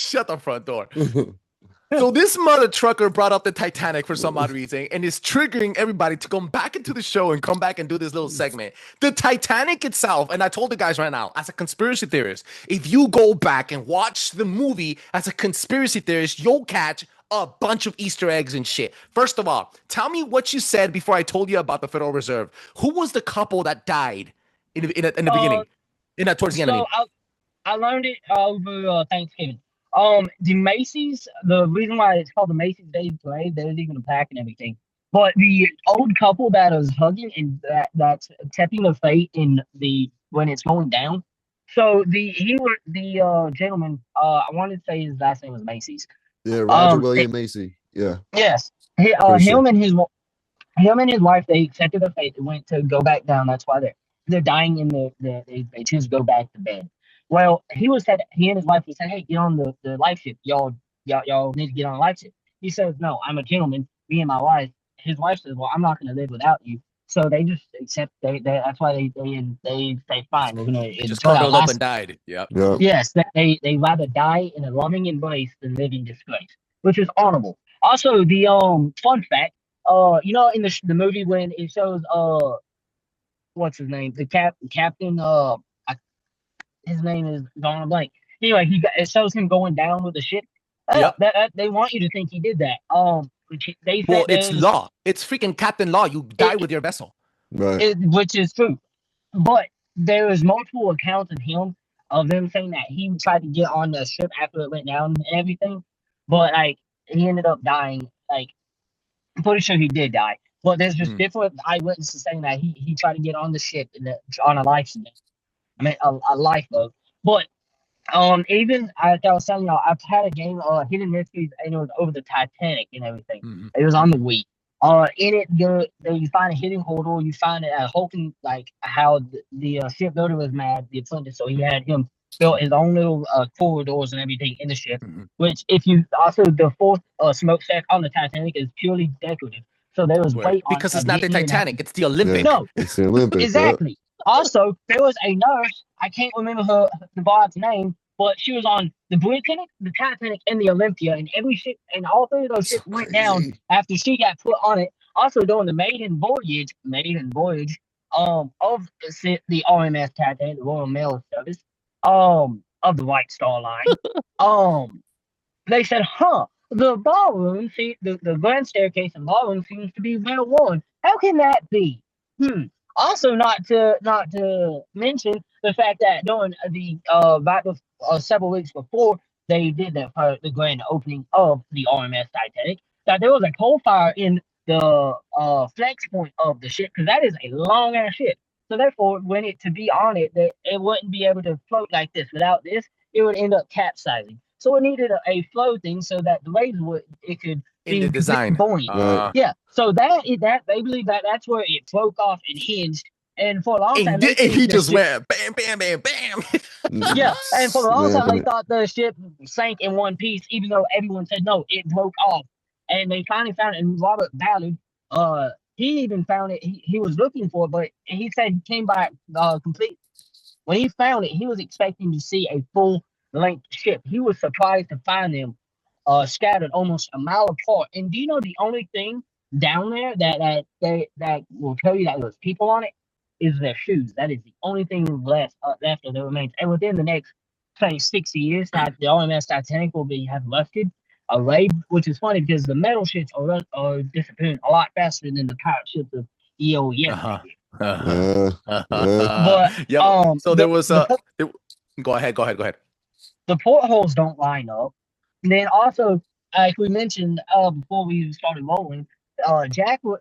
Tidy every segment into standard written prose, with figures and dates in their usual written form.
Shut the front door. So this mother trucker brought up the Titanic for some odd reason and is triggering everybody to come back into the show and come back and do this little segment. The Titanic itself, and I told the guys right now, as a conspiracy theorist, if you go back and watch the movie as a conspiracy theorist, you'll catch a bunch of Easter eggs and shit. First of all, tell me what you said before I told you about the Federal Reserve. Who was the couple that died in the beginning? Towards the end. I learned it over Thanksgiving. The Macy's, the reason why it's called the Macy's Day Parade, there's even a pack and everything. But the old couple that was hugging and that's accepting the fate when it's going down. So the gentleman, I wanted to say his last name was Macy's. Yeah, Roger William Macy. Yeah. Yes. Him and his wife, they accepted the fate. They went to go back down. That's why they're dying in they choose to go back to bed. Well, he and his wife said, "Hey, get on the life ship. Y'all need to get on the life ship." He says, "No, I'm a gentleman. Me and my wife." His wife says, "Well, I'm not going to live without you." So they just accept. That's why they say fine. We're going to just curled up and died. Yep. Yes, they rather die in a loving embrace than live in disgrace, which is honorable. Also, the fun fact, in the movie when it shows what's his name, the captain his name is gone a blank. Anyway, it shows him going down with the ship. They want you to think he did that. It's law. It's freaking Captain Law. You die with your vessel, right? Which is true, but there is multiple accounts of them saying that he tried to get on the ship after it went down and everything, but like he ended up dying. Like I'm pretty sure he did die, but there's just different eyewitnesses saying that he tried to get on the ship on a lifeboat. A lifeboat. But even like I was telling y'all, I've had a game Hidden Mysteries, and it was over the Titanic and everything. Mm-hmm. It was on the Wii. In it, you find a hidden corridor. You find it hoping like how the shipbuilder was mad, the apprentice, so he had him built his own little corridors and everything in the ship. Mm-hmm. Which, if you also the fourth smokestack on the Titanic is purely decorative. So there was weight because it's not the Titanic, it's the Olympic. No, it's the Olympic. Exactly. Yeah. Also, there was a nurse, I can't remember the bar's name, but she was on the Britannic, the Titanic, and the Olympia, and every ship, and all three of those ships went down after she got put on it. Also, during the maiden voyage of the RMS Titanic, the Royal Mail Service, of the White Star Line, they said, the ballroom, the grand staircase and ballroom seems to be well worn. How can that be? Also, not to mention the fact that during the several weeks before they did the grand opening of the RMS Titanic, that there was a coal fire in the flex point of the ship, because that is a long ass ship. So therefore, when it to be on it, that it wouldn't be able to float like this. Without this, it would end up capsizing. So it needed a flow thing so that the waves could in the design. Buoyant. Yeah. So that they believe that's where it broke off and hinged. And for a long time, he just went bam, bam, bam, bam. Yeah. And for a long time, they thought the ship sank in one piece, even though everyone said no, it broke off. And they finally found it. And Robert Ballard, he even found it. He was looking for it, but he said he came back complete. When he found it, he was expecting to see a full length ship. He was surprised to find them scattered almost a mile apart. And do you know the only thing down there that will tell you that there's people on it is their shoes? That is the only thing left of the remains. And within the next, say, 60 years, the RMS Titanic will have rusted away, which is funny because the metal ships are disappearing a lot faster than the pirate ships of EO. But so there was go ahead. The portholes don't line up. And then also, like we mentioned before we started rolling, Jack was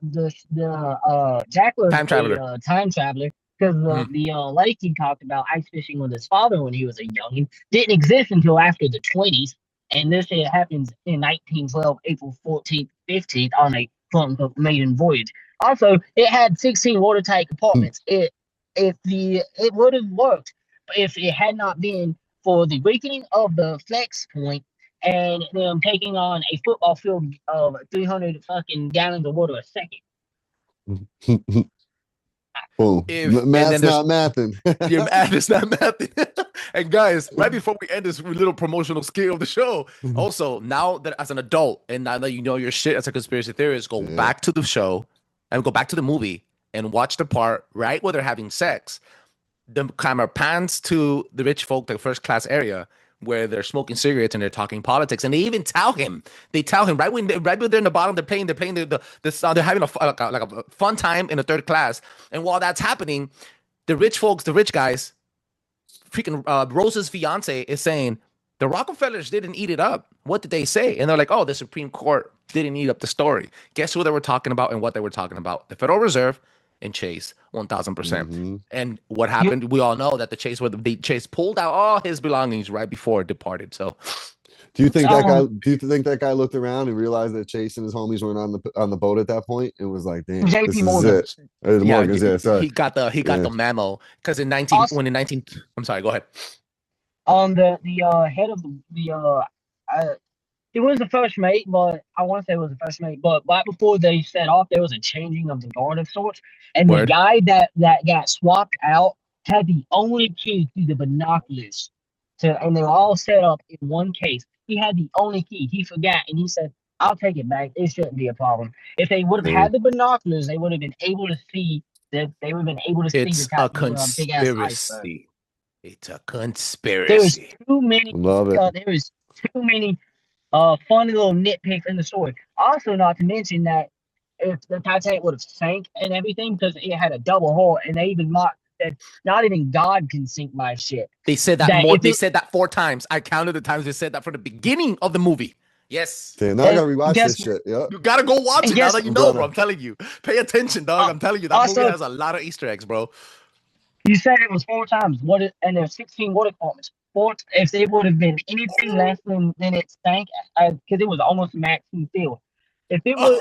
time traveler. Time traveler, because the lake he talked about ice fishing with his father when he was a youngin' didn't exist until after the 20s, and this happens in 1912, April 14th, 15th, on a quote-unquote maiden voyage. Also, it had 16 watertight compartments. It would have worked if it had not been for the weakening of the flex point and them taking on a football field of 300 fucking gallons of water a second. Boom. Math's not mathing. Your math is not mathing. And guys, right before we end this little promotional skill of the show, also now that as an adult and now that you know your shit as a conspiracy theorist, go back to the show and go back to the movie and watch the part right where they're having sex. The camera pans to the rich folk, the first class area, where they're smoking cigarettes and they're talking politics, and they even tell him. They tell him right when they're in the bottom, they're playing the sound. They're having a fun time in the third class, and while that's happening, the rich folks, the rich guys, freaking Rose's fiance is saying the Rockefellers didn't eat it up. What did they say? And they're like, oh, the Supreme Court didn't eat up the story. Guess who they were talking about and what they were talking about? The Federal Reserve and Chase, 1,000%. And what happened? We all know that the Chase pulled out all his belongings right before it departed. So, do you think that guy? Do you think that guy looked around and realized that Chase and his homies weren't on the boat at that point and was like, "Damn, this is it." Morgan's, he got the memo because in 19. I'm sorry. Go ahead. The head of it was the first mate, but I want to say it was the first mate. But right before they set off, there was a changing of the guard of sorts, and the guy that got swapped out had the only key to the binoculars. And they were all set up in one case. He had the only key. He forgot, and he said, "I'll take it back. It shouldn't be a problem." If they would have had the binoculars, they would have been able to see that. They would have been able to see the type conspiracy. Big ass iceberg. It's a conspiracy. There's too many. There is too many. Funny little nitpicks in the story. Also, not to mention that if the Titanic would have sank and everything because it had a double hull, and they even mocked that not even God can sink my shit. They said that more. They said that 4 times. I counted the times they said that from the beginning of the movie. Yes. Damn, now I gotta rewatch this shit. Yeah. You gotta go watch it now that you know, bro. I'm telling you. Pay attention, dog. I'm telling you, that movie has a lot of Easter eggs, bro. You said it was 4 times. And there's 16 water departments. If they would have been anything less than it sank, because it was almost maximum field. If it was,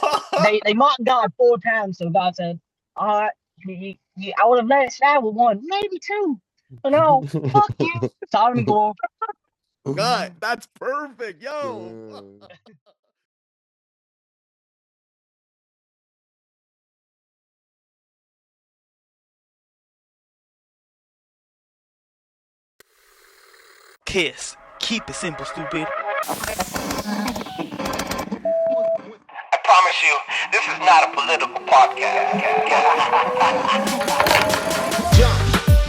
they mocked God 4 times, so God said, "All right, I would have let it slide with 1, maybe 2, but no, fuck you, time to go." God, that's perfect, yo. Kiss. Keep it simple, stupid. I promise you, this is not a political podcast. Jump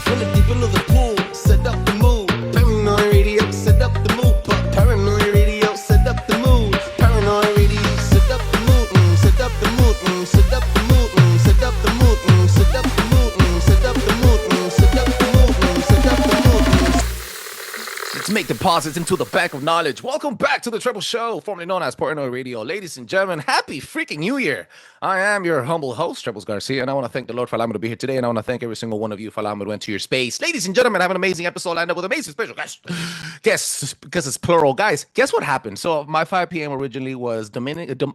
from the deep end of the pool, set up the mood. Paranoi Radio, set up the mood. Paranoi Radio, set up the mood. Paranoi Radio, set up the mood. Set up the mood. Set up the mood. Set up the mood. Set up the mood. Set up the mood. Set up the mood. Set up the mood. Let's make deposits into the bank of knowledge. Welcome back to the Trebles Show, formerly known as Paranoi Radio. Ladies and gentlemen, happy freaking New Year. I am your humble host, Trebles Garcia, and I want to thank the Lord for allowing me to be here today, and I want to thank every single one of you for allowing me to enter your space. Ladies and gentlemen, I have an amazing episode lined up with amazing special guests. Guests, because it's plural. Guys, guess what happened? So my 5 p.m. originally was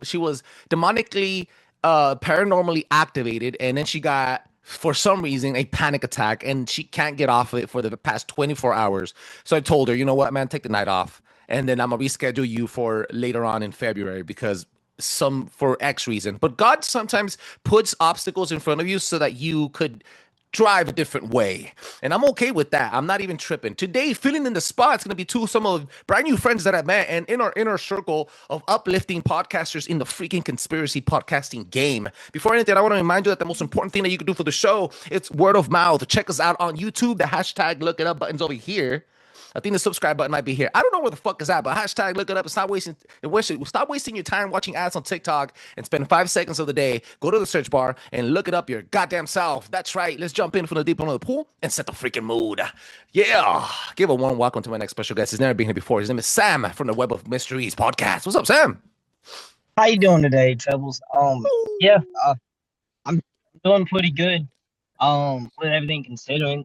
she was demonically, paranormally activated, and then she got, for some reason, a panic attack, and she can't get off of it for the past 24 hours. So I told her, you know what, man, take the night off, and then I'm gonna reschedule you for later on in February because for X reason. But God sometimes puts obstacles in front of you so that you could drive a different way, and I'm okay with that. I'm not even tripping. Today, filling in the spot, it's going to be some of brand new friends that I met, and in our inner circle of uplifting podcasters in the freaking conspiracy podcasting game. Before anything, I want to remind you that the most important thing that you can do for the show, it's word of mouth. Check us out on YouTube. The hashtag look it up button's over here. I think the subscribe button might be here. I don't know where the fuck is at, but hashtag look it up and stop wasting your time watching ads on TikTok and spend 5 seconds of the day. Go to the search bar and look it up your goddamn self. That's right. Let's jump in from the deep end of the pool and set the freaking mood. Yeah. Give a warm welcome to my next special guest. He's never been here before. His name is Sam from the Webb of Mysteries podcast. What's up, Sam? How you doing today, Trebles? I'm doing pretty good. With everything considering.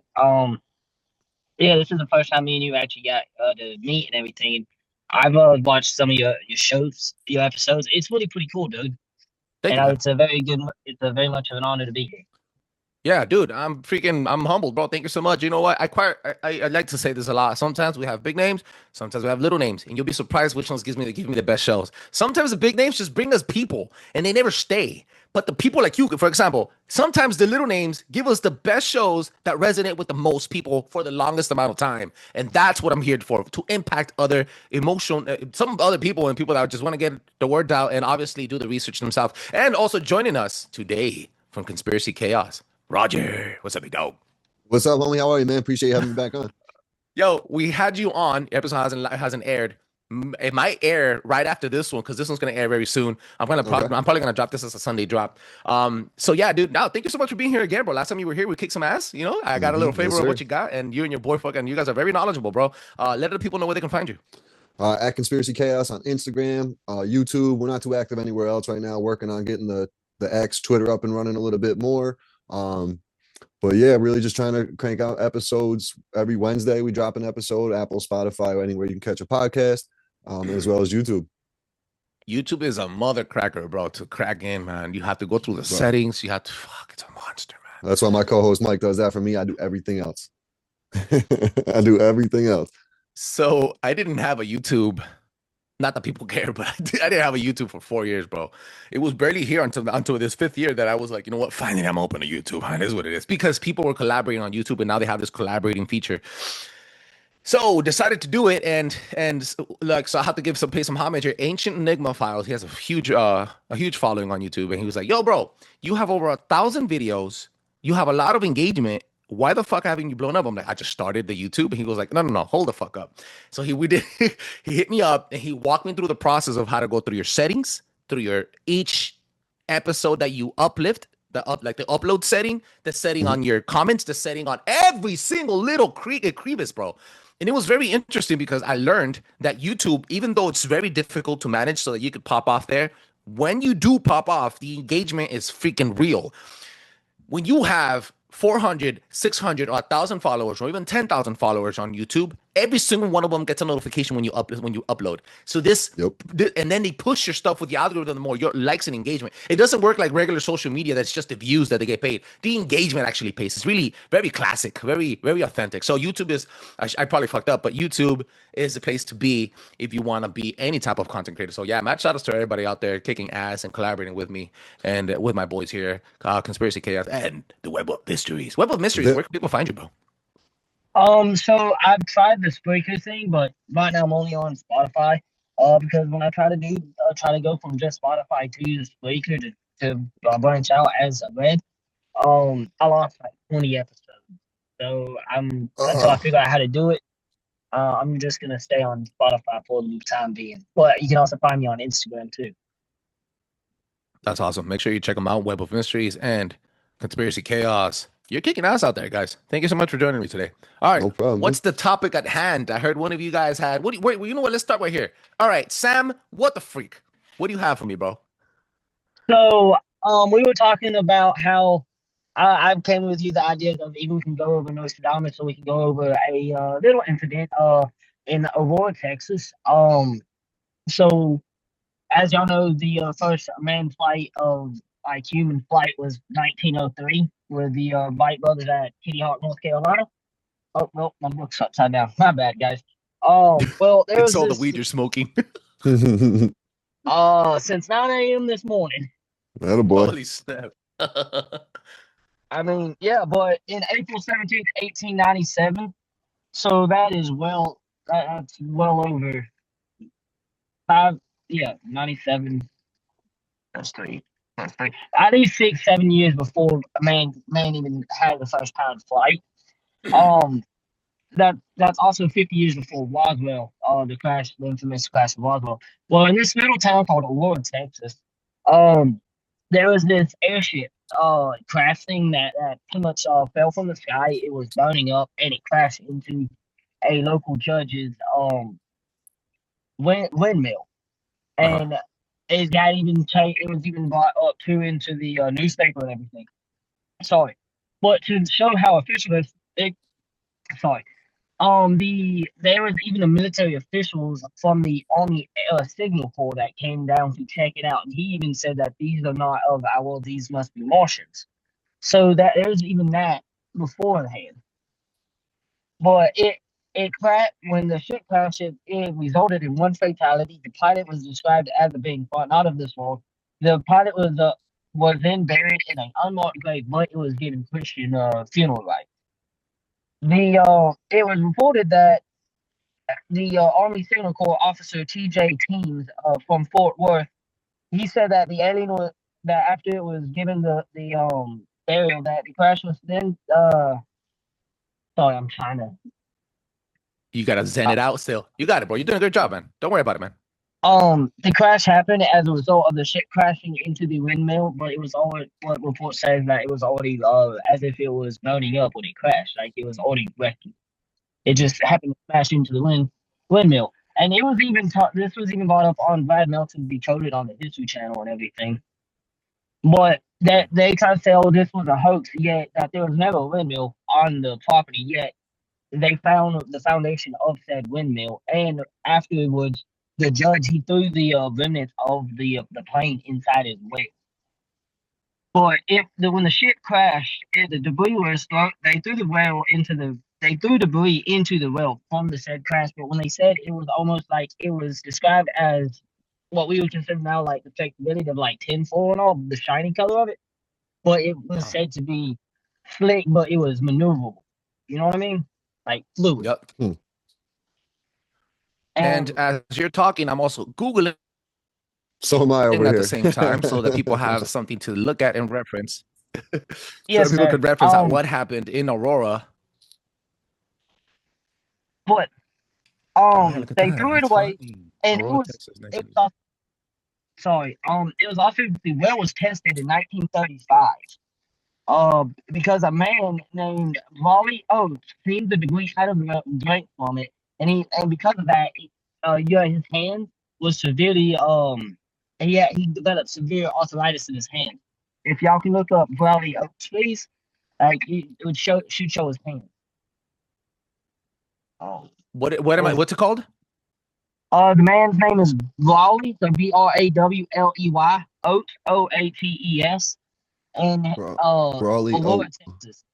Yeah, this is the first time me and you actually got to meet and everything. I've watched some of your shows, your episodes. It's really pretty cool, dude. Thank you. It's a very much of an honor to be here. Yeah, dude, I'm humbled, bro. Thank you so much. You know what? I like to say this a lot. Sometimes we have big names, sometimes we have little names, and you'll be surprised which ones give me the best shows. Sometimes the big names just bring us people, and they never stay. But the people like you, for example, sometimes the little names give us the best shows that resonate with the most people for the longest amount of time, and that's what I'm here for, to impact other some other people and people that just want to get the word out and obviously do the research themselves. And also joining us today from Conspiracy Chaos, Roger. What's up, big dog? What's up, homie? How are you, man? Appreciate you having me back on. Yo, we had you on. Episode hasn't aired. It might air right after this one because this one's gonna air very soon. I'm probably gonna drop this as a Sunday drop. So yeah, dude. Now, thank you so much for being here again, bro. Last time you were here, we kicked some ass. You know, I got a little favor of what you got, and you and your boy fucking, you guys are very knowledgeable, bro. Let the people know where they can find you. At Conspiracy Chaos on Instagram, YouTube. We're not too active anywhere else right now. Working on getting the X, Twitter up and running a little bit more. But yeah, really just trying to crank out episodes every Wednesday. We drop an episode, Apple, Spotify, or anywhere you can catch a podcast, as well as YouTube. YouTube is a mother cracker, bro, to crack in, man. You have to go through the settings. You have to, it's a monster, man. That's why my co-host Mike does that for me. I do everything else. I do everything else. So I didn't have a YouTube. Not that people care, but I didn't have a YouTube for 4 years, bro. It was barely here until this 5th year that I was like, you know what? Finally, I'm open to YouTube. It is what it is. Because people were collaborating on YouTube, and now they have this collaborating feature. So decided to do it, and like, so I have to pay some homage here. Ancient Enigma Files. He has a huge following on YouTube, and he was like, "Yo, bro, you have over 1,000 videos. You have a lot of engagement. Why the fuck haven't you blown up?" I'm like, I just started the YouTube. And he was like, no, hold the fuck up. So he hit me up and he walked me through the process of how to go through your settings, through your each episode that you uplift, the upload setting, the setting on your comments, the setting on every single little crevice, bro. And it was very interesting because I learned that YouTube, even though it's very difficult to manage so that you could pop off there, when you do pop off, the engagement is freaking real. When you have 400, 600, or 1,000 followers, or even 10,000 followers on YouTube, every single one of them gets a notification when you upload. So and then they push your stuff with the algorithm more, your likes and engagement. It doesn't work like regular social media that's just the views that they get paid. The engagement actually pays. It's really very classic, very, very authentic. So YouTube is, I probably fucked up, but YouTube is the place to be if you want to be any type of content creator. So yeah, mad shout outs to everybody out there kicking ass and collaborating with me and with my boys here, Conspiracy Chaos and the Web of Mysteries. Web of Mysteries, where can people find you, bro? So I've tried the Spreaker thing, but right now I'm only on Spotify. Because when I try to go from just Spotify to Spreaker to branch out as a Webb, I lost like 20 episodes. So until I figure out how to do it, I'm just gonna stay on Spotify for the time being. But you can also find me on Instagram too. That's awesome. Make sure you check them out, Web of Mysteries and Conspiracy Chaos. You're kicking ass out there, guys. Thank you so much for joining me today. All right, no problem. What's the topic at hand? I heard one of you guys had. Wait, you know what? Let's start right here. All right, Sam, what the freak? What do you have for me, bro? So, we were talking about how I came with you the idea of even we can go over Nostradamus, so we can go over a little incident in Aurora, Texas. So as y'all know, the first manned flight of human flight was 1903 with the Wright brothers at Kitty Hawk, North Carolina. Oh, well, my book's upside down. My bad, guys. Well, there was all the weed you're smoking. Since 9 a.m. this morning. Attaboy. Holy snap. I mean, yeah, but in April 17th, 1897, so that's well over 97. That's three. At least 6-7 years before man even had the first powered flight. That's also 50 years before Roswell, the infamous crash of Roswell. Well, in this little town called Aurora, Texas, there was this airship crashing that pretty much fell from the sky. It was burning up, and it crashed into a local judge's windmill, and it was even brought up into the newspaper and everything. Sorry, but to show how official there was even a military officials from the Army signal corps that came down to check it out, and he even said that these are not of our world; these must be Martians. So that there's even that beforehand. But it crashed when the ship crashed. It resulted in one fatality. The pilot was described as being fought out of this world. The pilot was then buried in an unmarked grave, but it was given Christian funeral rites. It was reported that the Army Signal Corps officer T.J. Teams from Fort Worth, he said that the alien was that after it was given the burial, that the crash was then sorry, I'm trying to. You gotta zen it out still. You got it, bro. You're doing a good job, man. Don't worry about it, man. The crash happened as a result of the ship crashing into the windmill, but it was already what report says that it was already as if it was burning up when it crashed, like it was already wrecked. It just happened to smash into the windmill, and it was even this was even brought up on Brad Melton Decoded on the History Channel and everything. But that they try to say, oh, this was a hoax, yet that there was never a windmill on the property yet. They found the foundation of said windmill, and afterwards, the judge he threw the remnants of the plane inside his whale. But when the ship crashed, the debris was thrown. They threw debris into the whale from the said crash. But when they said it was almost like it was described as what we would consider now like the flexibility of like tinfoil and all the shiny color of it, but it was said to be slick, but it was maneuverable. You know what I mean? Like fluid. Yep. And as you're talking, I'm also Googling. So am I over at here. the same time, so that people have something to look at and reference. Yes, so people could reference out what happened in Aurora. But they threw it away, and Aurora, it was also the well was tested in 1935. Because a man named Raleigh Oates cleaned the debris out of the well and drank from it, and because of that, his hand was severely he developed severe arthritis in his hand. If y'all can look up Raleigh Oates, please, it should show his hand. What's it called? The man's name is Raleigh, so Brawley, Oates, Oates, and Raleigh Aurora, Oates. Texas.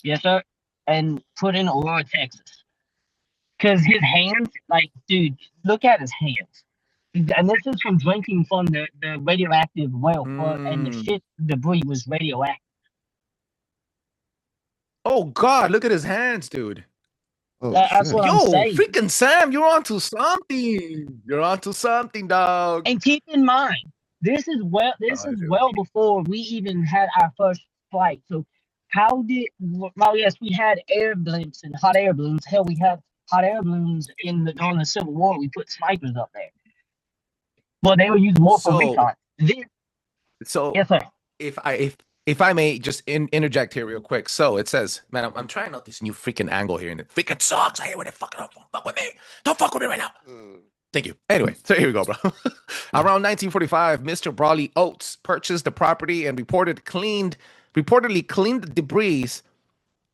Yes, sir. And put in Aurora, Texas. Because his hands, like, dude, look at his hands. And this is from drinking from the radioactive well, and the shit debris was radioactive. Oh God, look at his hands, dude. Oh, That's what I'm saying. Freaking Sam, you're onto something. You're onto something, dog. And keep in mind, this is well before we even had our first flight. So yes, we had air blimps and hot air balloons. Hell, we had hot air balloons during the Civil War. We put snipers up there. Well, they were used more for recon. So yes, sir. If I may just interject here real quick. So it says, man, I'm trying out this new freaking angle here, and it freaking sucks. I hate when they fucking up. Don't fuck with me. Don't fuck with me right now. Thank you. Anyway, so here we go, bro. Around 1945, Mr. Brawley Oates purchased the property and reportedly cleaned the debris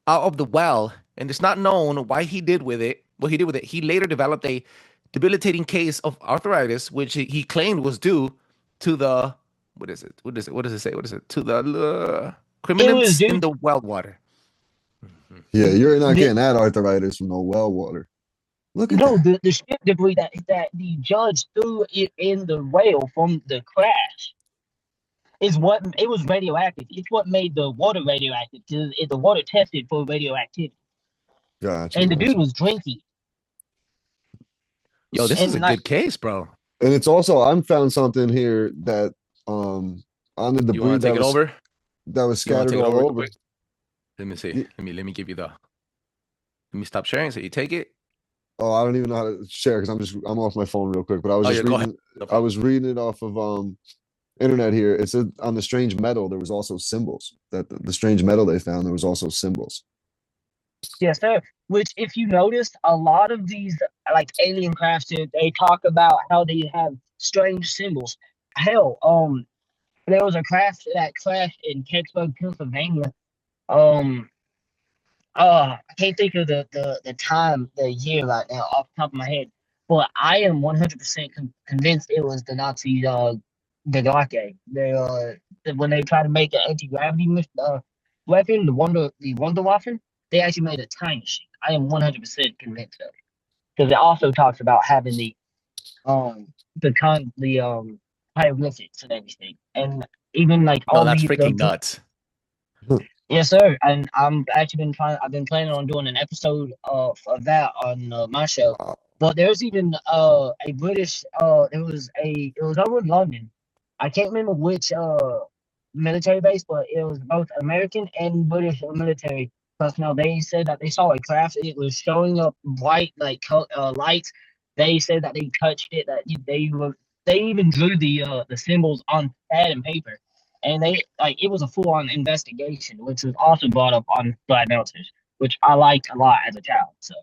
out of the well, and it's not known why he did with it. What he did with it. He later developed a debilitating case of arthritis, which he claimed was due to the what does it say? To the criminals in the well water. Yeah, you're not getting that arthritis from no well water. Look at that. The ship debris that the judge threw it in the whale from the crash is what it was radioactive. It's what made the water radioactive. The water tested for radioactivity. Gotcha. And the dude was drinking. Yo, this is a good case, bro. And it's also I found something here that on the debris that was scattered all over. Let me see. Let me give you let me stop sharing so you take it. Oh, I don't even know how to share because I'm off my phone real quick. But I was reading. I was reading it off of internet here. It said on the strange metal there was also symbols. That the strange metal they found there was also symbols. Yes, sir. Which, if you noticed, a lot of these like alien crafts, they talk about how they have strange symbols. Hell, there was a craft that crashed in Pittsburgh, Pennsylvania. I can't think of the time, the year right now off the top of my head, but I am 100% convinced it was the Nazi the Garcia. When they try to make an anti-gravity weapon, the Wonder Waffen, they actually made a time machine. I am 100% convinced of it because it also talks about having the hieroglyphics and everything, and even like No, all that's the freaking nuts. Yes, sir. And I've been planning on doing an episode of that on my show. But there's even a British it was over in London. I can't remember which military base, but it was both American and British military personnel. They said that they saw a craft. It was showing up bright like lights. They said that they touched it. That they even drew the symbols on pad and paper. And it was a full-on investigation, which was also brought up on Black Melters, which I liked a lot as a child. So,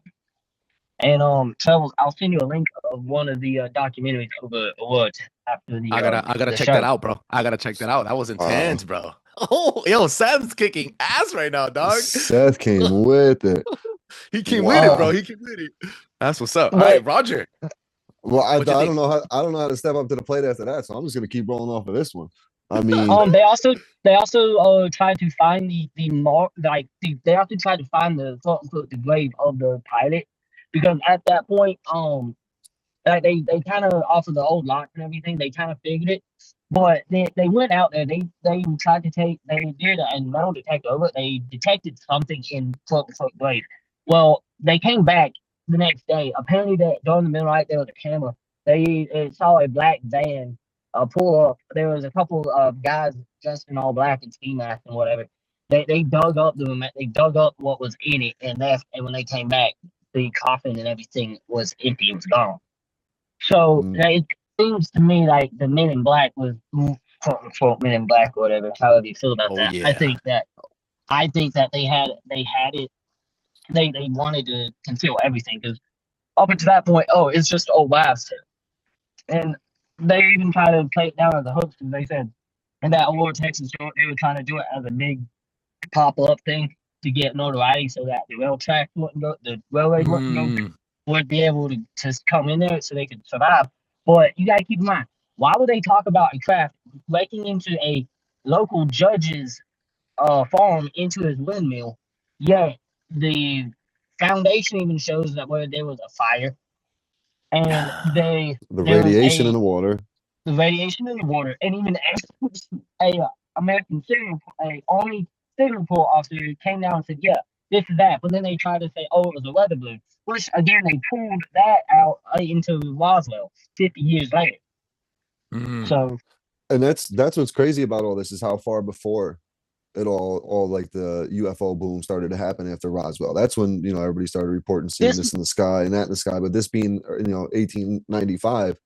and Trebles, I'll send you a link of one of the documentaries of the awards after the. I gotta the check show. that out, bro. I gotta check that out. That was intense, bro. Oh, yo, Sam's kicking ass right now, dog. Seth came with it. He came with it, bro. He came with it. That's what's up. All right, Roger. Well, I What'd you don't know how to step up to the plate after that, so I'm just gonna keep rolling off of this one. I mean, They also tried to find they also tried to find the quote unquote the grave of the pilot, because at that point like they kind of off of the old lock and everything, they kind of figured it, but they went out there, they tried to they did a metal detector over it, they detected something in quote unquote grave. Well, they came back the next day. Apparently that during the midnight there was a camera. They saw a black van pull up. There was a couple of guys dressed in all black and ski masks and whatever. They dug up what was in it and left. And when they came back, the coffin and everything was empty. It was gone. So it seems to me like the Men in Black was quote unquote Men in Black or whatever. However you feel about that. Yeah. I think that they had it. They wanted to conceal everything because up until that point, it's just old wives' tale. And they even tried to play it down as a hoax because they said in that Aurora, Texas show, they were trying to do it as a big pop-up thing to get notoriety so that the railway would be able to just come in there so they could survive. But you gotta keep in mind, why would they talk about a craft breaking into a local judge's farm into his windmill? Yeah, the foundation even shows that where there was a fire. And the radiation in the water. The radiation in the water, and even a American Army signal corps officer came down and said, "Yeah, this is that." But then they tried to say, "Oh, it was a weather balloon," which again they pulled that out into Roswell 50 years later. So, and that's what's crazy about all this is how far before it all like the UFO boom started to happen after Roswell. That's when everybody started reporting seeing this in the sky and that in the sky. But this being 1895,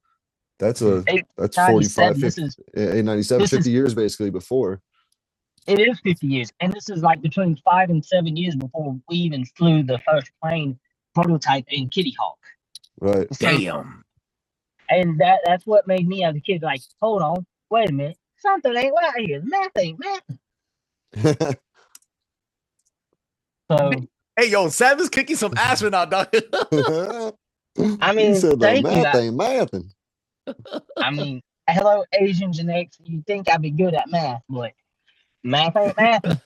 that's 45, 50, 97, 50 years basically before. It is 50 years, and this is like between 5 and 7 years before we even flew the first plane prototype in Kitty Hawk. Right. Damn. And that's what made me as a kid like, hold on, wait a minute, something ain't right here. Math ain't math. So, hey, yo, Sam is kicking some ass right now, dog. I mean, he said thank you. math ain't mathing. I mean, hello, Asians and X. You think I'd be good at math, but math ain't math.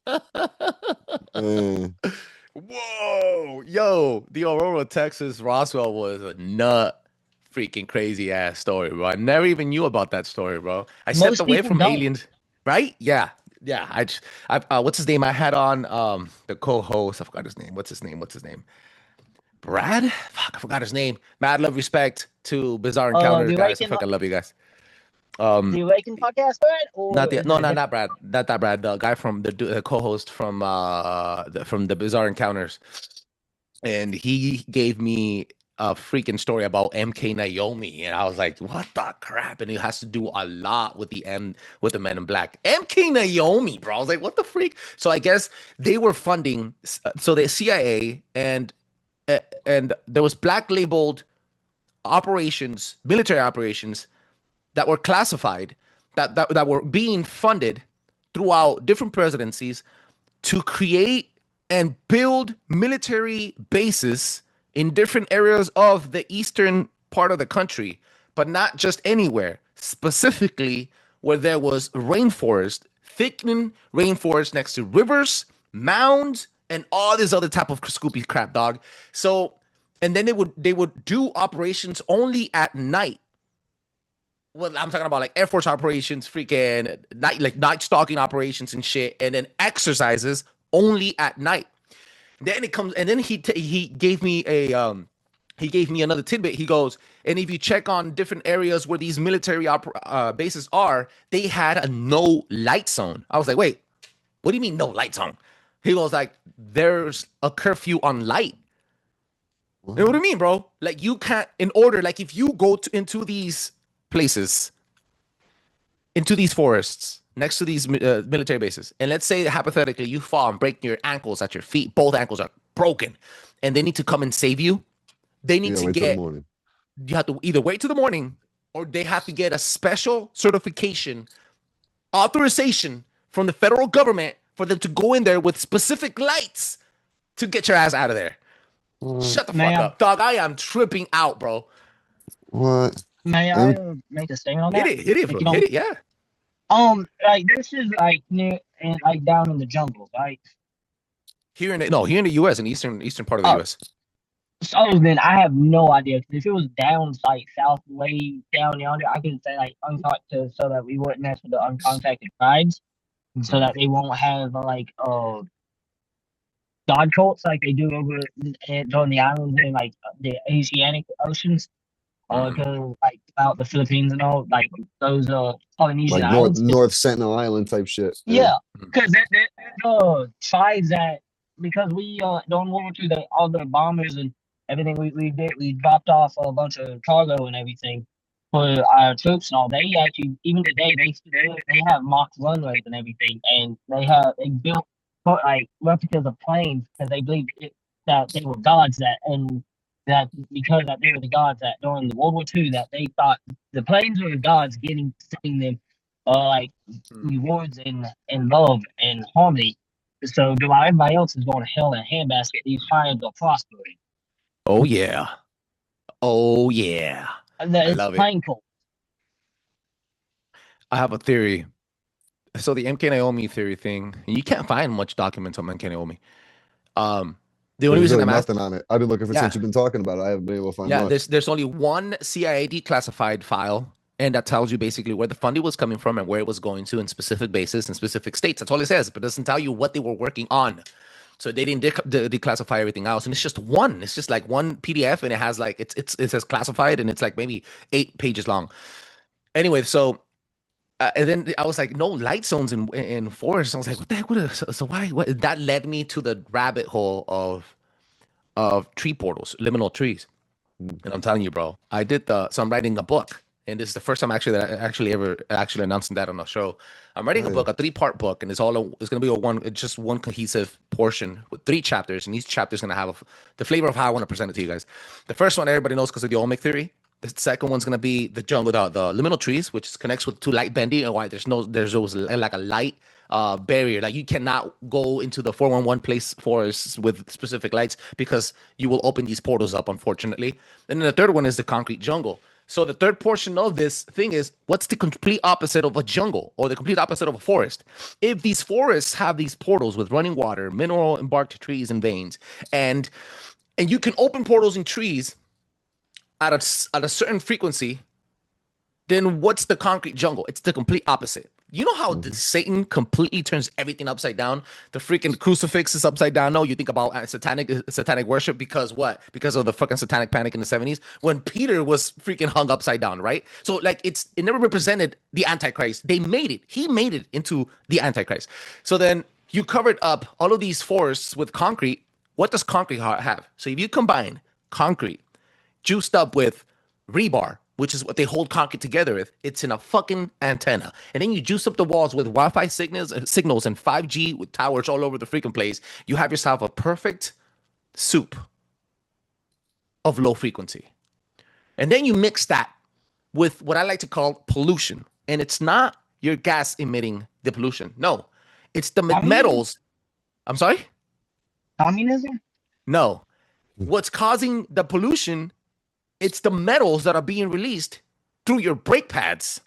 Whoa, yo, the Aurora, Texas, Roswell was a freaking crazy ass story, bro. I never even knew about that story, bro. I stepped away from aliens, right? Yeah. What's his name? I had on the co-host. I forgot his name. What's his name? Brad? Fuck, I forgot his name. Mad love, respect to Bizarre Encounters, guys. I fucking love you guys. The Awaken podcast, Brad? Not Brad. Not that Brad. The guy from the co-host from the Bizarre Encounters, and he gave me a freaking story about MK Naomi, and I was like, what the crap? And it has to do a lot with the Men in Black. MK Naomi, bro. I was like, what the freak? So I guess they were funding, so the CIA and there was black labeled operations, military operations that were classified, that were being funded throughout different presidencies to create and build military bases in different areas of the eastern part of the country, but not just anywhere, specifically where there was rainforest, thickening rainforest next to rivers, mounds, and all this other type of Scoopy crap, dog. So, and then they would do operations only at night. Well, I'm talking about like Air Force operations, freaking night stalking operations and shit, and then exercises only at night. Then it comes, and then he gave me another tidbit. He goes, and if you check on different areas where these military bases are, they had a no light zone. I was like, wait, what do you mean no light zone? He was like, there's a curfew on light. You know what I mean, bro? Like you can't, like if you go into these places, into these forests, next to these military bases, and let's say hypothetically you fall and break your ankles at your feet, both ankles are broken, and they need to come and save you. They need to get, you have to either wait till the morning or they have to get a special certification, authorization from the federal government for them to go in there with specific lights to get your ass out of there. Shut the fuck up, dog. I am tripping out, bro. What? May I make a statement on that? Hit it, yeah. Like this is like near and like down in the jungle, right? Here in the U.S. in the eastern part of the U.S. So then I have no idea. If it was down like south, way down yonder, I could say like uncontacted, so that we wouldn't mess with the uncontacted tribes, so that they won't have like god cults like they do over on the islands in like the Asiatic oceans, or like about the Philippines and all, like those Polynesian like islands, North Sentinel Island type shit. Yeah, because tribes that, because we during World War II, all the bombers and everything we did, we dropped off a bunch of cargo and everything for our troops and all. They actually, even today, they have mock runways and everything, and they built like replicas of planes because they believed that they were gods, that because they were the gods that during the World War II, that they thought the planes were the gods sending them like rewards and love and harmony. So while everybody else is going to hell in a handbasket, these tribes are prospering. Oh yeah. I love it. Cool. I have a theory. So the MK Naomi theory thing, you can't find much documents on MK Naomi. The only reason I'm nothing on it. I've been looking for since you've been talking about it. I haven't been able to find much. There's only one CIA declassified file, and that tells you basically where the funding was coming from and where it was going to in specific bases and specific states. That's all it says, but it doesn't tell you what they were working on. So they didn't declassify everything else, and it's just one. It's just like one PDF, and it has like it says classified, and it's like maybe 8 pages long. Anyway, so and then I was like, no light zones in forests. I was like, what the heck? So why? What? That led me to the rabbit hole of tree portals, liminal trees. And I'm telling you, bro, so I'm writing a book. And this is the first time that I actually ever announcing that on a show. I'm writing a book, a 3-part book, and it's going to be one cohesive portion with 3 chapters, and each chapter is going to have the flavor of how I want to present it to you guys. The first one everybody knows because of the Olmec theory. The second one's going to be the jungle, the liminal trees, which connects to light bending, and why there's always like a light barrier. Like you cannot go into the 411 place forests with specific lights because you will open these portals up, unfortunately. And then the third one is the concrete jungle. So the third portion of this thing is, what's the complete opposite of a jungle or the complete opposite of a forest? If these forests have these portals with running water, mineral and barked trees and veins, and you can open portals in trees at a certain frequency, then what's the concrete jungle? It's the complete opposite. You know how Satan completely turns everything upside down? The freaking crucifix is upside down. No, you think about satanic worship because what? Because of the fucking satanic panic in the 70s when Peter was freaking hung upside down, right? So like it never represented the Antichrist. They made it. He made it into the Antichrist. So then you covered up all of these forests with concrete. What does concrete have? So if you combine concrete juiced up with rebar, which is what they hold concrete together with, it's in a fucking antenna. And then you juice up the walls with Wi-Fi signals and 5G with towers all over the freaking place. You have yourself a perfect soup of low frequency. And then you mix that with what I like to call pollution. And it's not your gas emitting the pollution. No, it's the metals. I'm sorry? Communism? No. What's causing the pollution? It's the metals that are being released through your brake pads.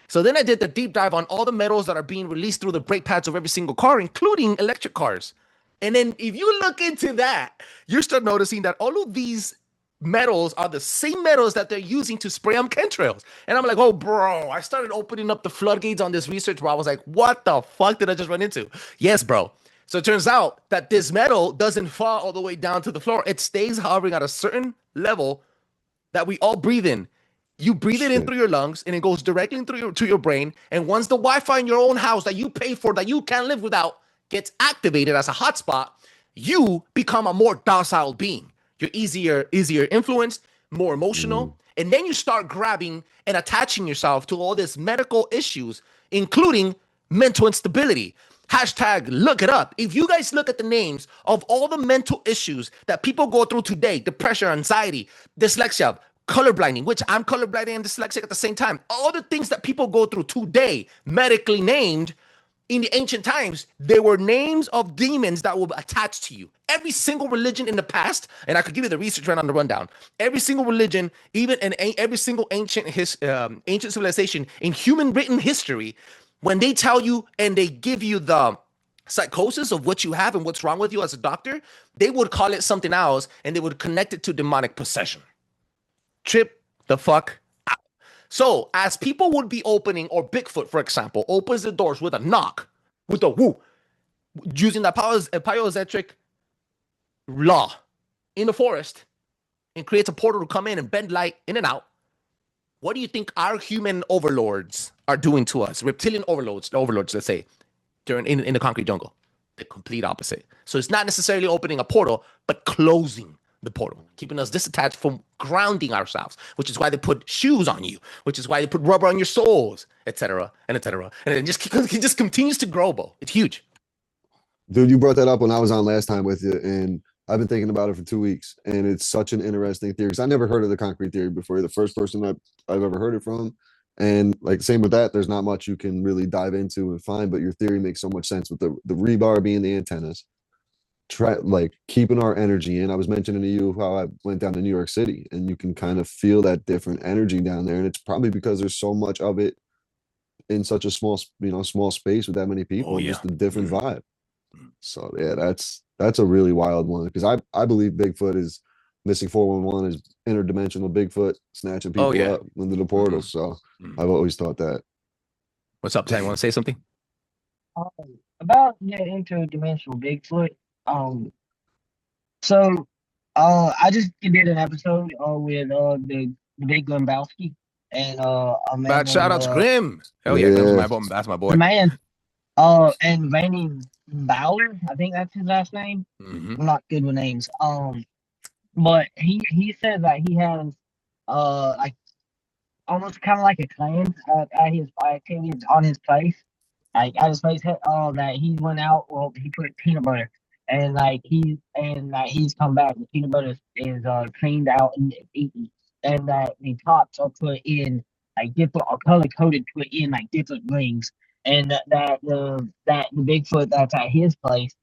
So then I did the deep dive on all the metals that are being released through the brake pads of every single car, including electric cars. And then if you look into that, you start noticing that all of these metals are the same metals that they're using to spray on chemtrails. And I'm like, oh, bro, I started opening up the floodgates on this research where I was like, what the fuck did I just run into? Yes, bro. So it turns out that this metal doesn't fall all the way down to the floor. It stays hovering at a certain level that we all breathe in. You breathe it in through your lungs, and it goes directly to your brain. And once the Wi-Fi in your own house that you pay for, that you can't live without, gets activated as a hotspot, you become a more docile being. You're easier influenced, more emotional, and then you start grabbing and attaching yourself to all these medical issues, including mental instability. Hashtag look it up. If you guys look at the names of all the mental issues that people go through today, depression, anxiety, dyslexia, colorblinding, which I'm colorblind and dyslexic at the same time, all the things that people go through today, medically named, in the ancient times, there were names of demons that were attached to you. Every single religion in the past, and I could give you the research right on the rundown, every single religion, even in every single ancient civilization in human written history, when they tell you and they give you the psychosis of what you have and what's wrong with you as a doctor, they would call it something else and they would connect it to demonic possession. Trip the fuck out. So as people would be opening, or Bigfoot, for example, opens the doors with a knock, with a woo, using the piezoelectric law in the forest, and creates a portal to come in and bend light in and out. What do you think our human overlords are doing to us? Reptilian overlords, let's say, in the concrete jungle. The complete opposite. So it's not necessarily opening a portal, but closing the portal, keeping us disattached from grounding ourselves, which is why they put shoes on you, which is why they put rubber on your soles, etc., and etc. And it just continues to grow, Bo. It's huge. Dude, you brought that up when I was on last time with you, and I've been thinking about it for 2 weeks, and it's such an interesting theory because I never heard of the concrete theory before. You're the first person that I've ever heard it from. And like same with that, there's not much you can really dive into and find, but your theory makes so much sense with the rebar being the antennas. Like keeping our energy in. I was mentioning to you how I went down to New York City, and you can kind of feel that different energy down there, and it's probably because there's so much of it in such a small space with that many people. Just a different vibe. So yeah, that's a really wild one, because I believe Bigfoot is missing 411 is interdimensional Bigfoot snatching people up into the portals. So I've always thought that. What's up, Tang? Want to say something about interdimensional Bigfoot? So I just did an episode with the Big Grombowski and bad shout outs Grim. Hell yeah, that's my boy. The man. And Randy Bauer, I think that's his last name. I'm not good with names. But he said that he has like almost kind of like a clan at his activities on his place. Like at his place, that he went out. Well, he put peanut butter, and he's come back. The peanut butter is cleaned out and eaten, and that the tops are put in like different, or color coded, put in like different rings, and that the Bigfoot that's at his place,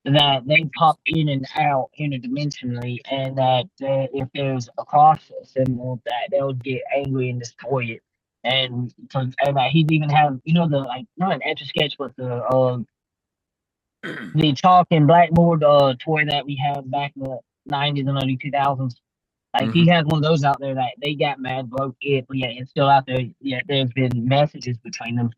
that they pop in and out interdimensionally, and that if there's a cross symbol, that they'll get angry and destroy it. And that he'd even have, the not an etch a sketch, but the chalk and blackboard toy that we had back in the 90s and early 2000s. Like he has one of those out there that they got mad, broke it, but yeah, it's still out there. Yeah, there's been messages between them.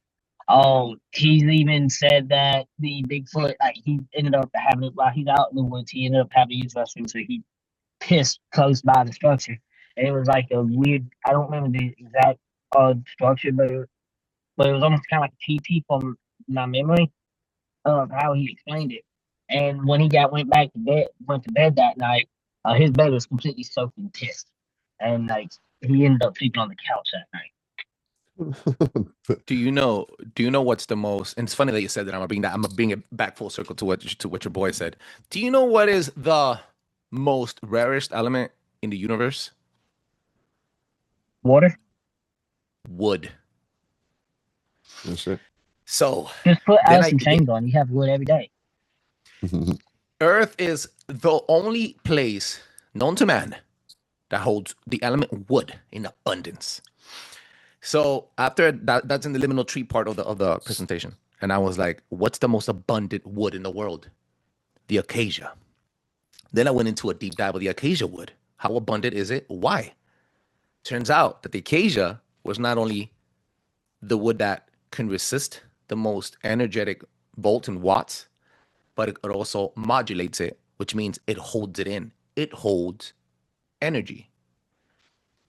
He's even said that the Bigfoot, he ended up having it while he's out in the woods. He ended up having to use the restroom, so he pissed close by the structure. And it was like a weird, I don't remember the exact structure, but it was almost kind of like a TP from my memory of how he explained it. And when he went to bed that night, his bed was completely soaked in piss, and he ended up sleeping on the couch that night. Do you know what's the most, and it's funny that you said that, I'm gonna bring it back full circle to what your boy said. Do you know what is the most rarest element in the universe? Water? Wood. That's it. So just put Alice in Chains on. You have wood every day. Earth is the only place known to man that holds the element wood in abundance. So after that's in the liminal tree part of the presentation, and I was like, "What's the most abundant wood in the world?" the acacia. Then I went into a deep dive of the acacia wood. How abundant is it? Why? Turns out that the acacia was not only the wood that can resist the most energetic volts and watts, but it also modulates it, which means it holds it in. It holds energy.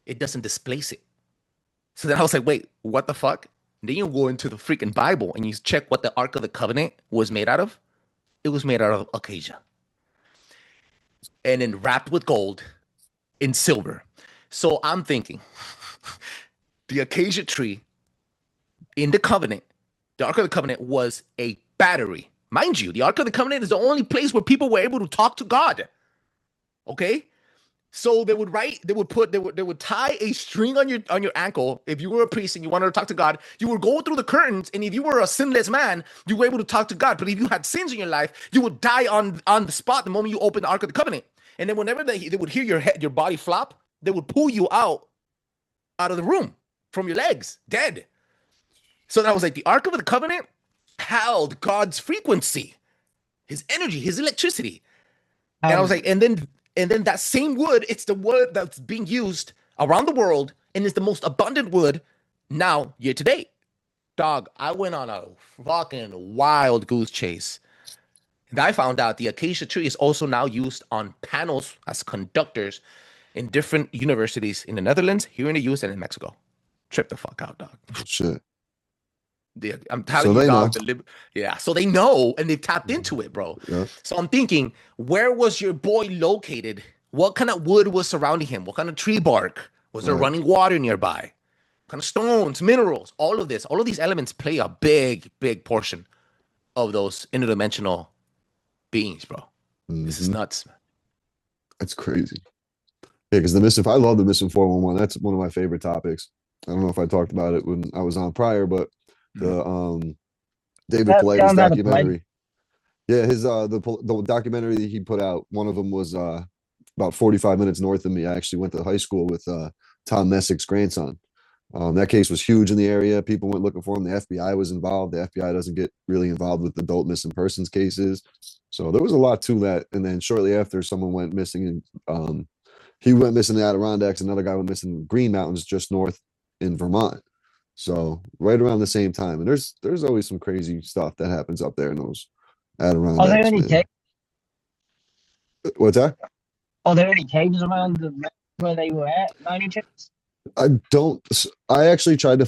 It doesn't displace it. So then I was like, wait, what the fuck? And then you go into the freaking Bible and you check what the Ark of the Covenant was made out of. It was made out of acacia. And then wrapped with gold and silver. So I'm thinking, the acacia tree in the covenant, the Ark of the Covenant was a battery. Mind you, the Ark of the Covenant is the only place where people were able to talk to God. Okay? So they would tie a string on your ankle. If you were a priest and you wanted to talk to God, you would go through the curtains, and if you were a sinless man, you were able to talk to God. But if you had sins in your life, you would die on the spot the moment you opened the Ark of the Covenant. And then whenever they would hear your body flop, they would pull you out of the room from your legs, dead. So that was like the Ark of the Covenant held God's frequency, his energy, his electricity. And I was like, and then that same wood, it's the wood that's being used around the world, and it's the most abundant wood now, year to date. Dog, I went on a fucking wild goose chase. And I found out the acacia tree is also now used on panels as conductors in different universities in the Netherlands, here in the US, and in Mexico. Trip the fuck out, dog. Shit. I'm telling you, dog. So they know, and they've tapped into it, bro. Yeah. So I'm thinking, where was your boy located? What kind of wood was surrounding him? What kind of tree bark? Was there running water nearby? What kind of stones, minerals? All of these elements play a big, big portion of those interdimensional beings, bro. Mm-hmm. This is nuts, man. That's crazy. Yeah, because I love the missing 411. That's one of my favorite topics. I don't know if I talked about it when I was on prior, but the David Paulides documentary. Yeah, his the documentary that he put out, one of them was about 45 minutes north of me. I actually went to high school with Tom Messick's grandson. That case was huge in the area. People went looking for him. The FBI was involved. The FBI doesn't get really involved with adult missing persons cases. So there was a lot to that. And then shortly after, someone went missing, and he went missing in the Adirondacks. Another guy went missing in the Green Mountains just north in Vermont. So right around the same time. And there's always some crazy stuff that happens up there in those Adirondacks. Are there any caves? What's that? Are there any caves around where they were at by any chance? I actually tried to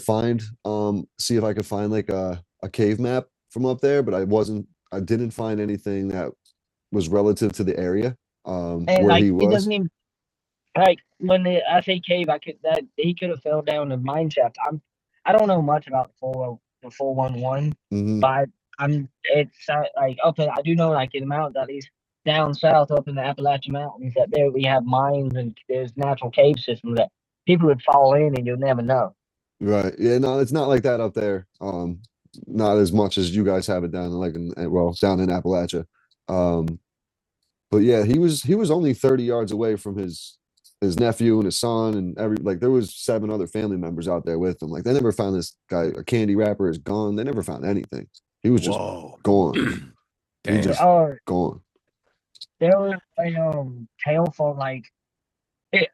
see if I could find like a cave map from up there, but I didn't find anything that was relative to the area where he was. It doesn't even, like, when I say cave, he could have fell down the mine shaft. I don't know much about the 411, but it's like up in, I do know, like, in the mountains, at least down south up in the Appalachian Mountains, that there we have mines and there's natural cave systems that people would fall in and you'll never know. Right. Yeah, no, it's not like that up there. Not as much as you guys have it down down in Appalachia. But yeah, he was only 30 yards away from his nephew and his son, and there was 7 other family members out there with him. Like, they never found this guy. A candy wrapper is gone. They never found anything. He was just gone. He just gone. There was a tale for like it.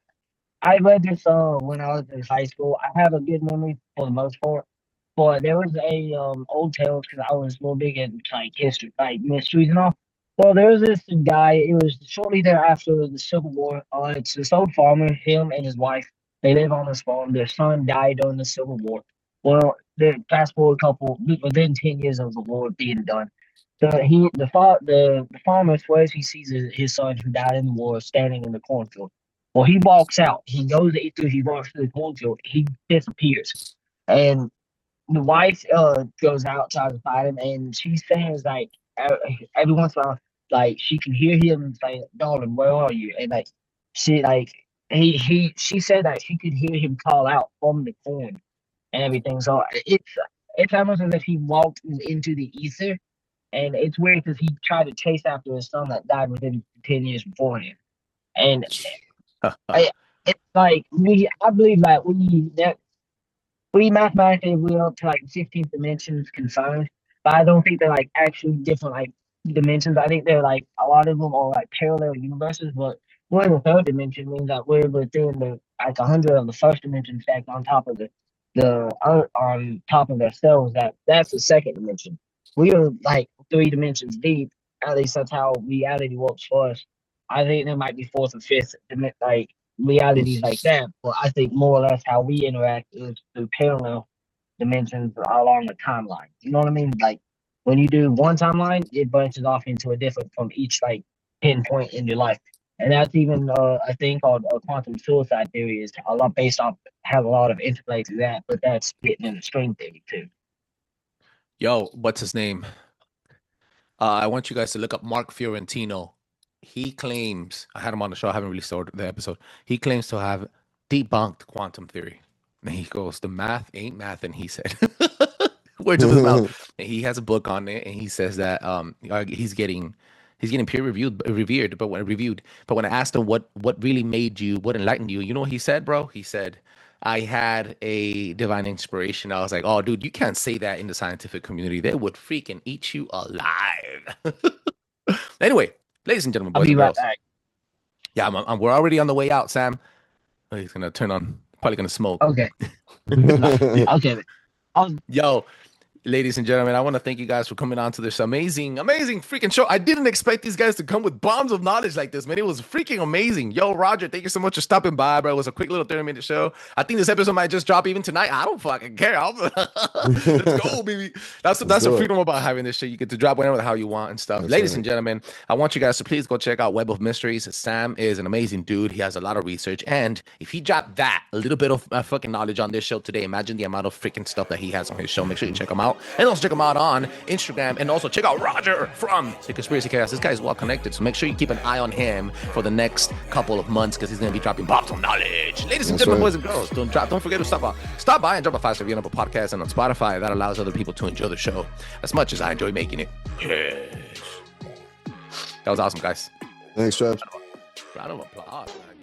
I read this when I was in high school. I have a good memory for the most part, but there was a old tale because I was real big in like history, like mysteries and all. Well, there was this guy. It was shortly thereafter the Civil War. It's this old farmer, him and his wife. They live on this farm. Their son died during the Civil War. Well, fast forward within 10 years of the war being done. So the farmer swears he sees his son who died in the war standing in the cornfield. Well, he walks out. He walks through the cornfield. He disappears, and the wife goes out tries to find him, and she says like every once in a while, like she can hear him saying, "Darling, where are you?" And like she said that she could hear him call out from the corn and everything. So it's almost as if he walked into the ether, and it's weird because he tried to chase after his son that died within 10 years beforehand, and it's like I believe that we mathematically we're up to like 15th dimensions confirmed, but I don't think they're like actually different. Like dimensions. I think they're like a lot of them are like parallel universes, but we're in the third dimension means that we're within the like 100 of the first dimension stacked on top of the earth on top of ourselves. That's the second dimension. We are like 3 dimensions deep. At least that's how reality works for us. I think there might be fourth and fifth like realities like that, but I think more or less how we interact is through parallel dimensions along the timeline. You know what I mean? Like when you do one timeline, it branches off into a different from each like pinpoint in your life. And that's even a thing called quantum suicide theory is a lot based off have a lot of interplay to that, but that's written in the string theory too. Yo, what's his name? I want you guys to look up Mark Fiorentino. He claims, I had him on the show, I haven't really started the episode. He claims to have debunked quantum theory. And he goes, the math ain't math, and he said, words of his mouth. And he has a book on it, and he says that he's getting peer reviewed, but when I asked him what really made you, what enlightened you, you know what he said, bro? He said, I had a divine inspiration. I was like, oh, dude, you can't say that in the scientific community. They would freaking eat you alive. Anyway, ladies and gentlemen, boys I'll be and right girls. back. Yeah, we're already on the way out, Sam. Oh, he's going to turn on, probably going to smoke. Okay. Okay. Yo, ladies and gentlemen, I want to thank you guys for coming on to this amazing freaking show. I didn't expect these guys to come with bombs of knowledge like this, man. It was freaking amazing. Yo, Roger, thank you so much for stopping by, bro. It was a quick little 30-minute show. I think this episode might just drop even tonight. I don't fucking care. Let's go, baby. That's the freedom about having this shit. You get to drop whenever the hell you want and stuff. That's ladies and gentlemen, I want you guys to please go check out Web of Mysteries. Sam is an amazing dude. He has a lot of research. And if he dropped a little bit of fucking knowledge on this show today, imagine the amount of freaking stuff that he has on his show. Make sure you check him out. And also check him out on Instagram, and also check out Roger from the Conspiracy Chaos. This guy is well connected, so make sure you keep an eye on him for the next couple of months because he's going to be dropping bombs of knowledge. Ladies and gentlemen, boys and girls, don't forget to stop by and drop a 5-star review on Apple Podcast and on Spotify. That allows other people to enjoy the show as much as I enjoy making it. Yes. That was awesome, guys. Thanks, Trev. Round of applause, man.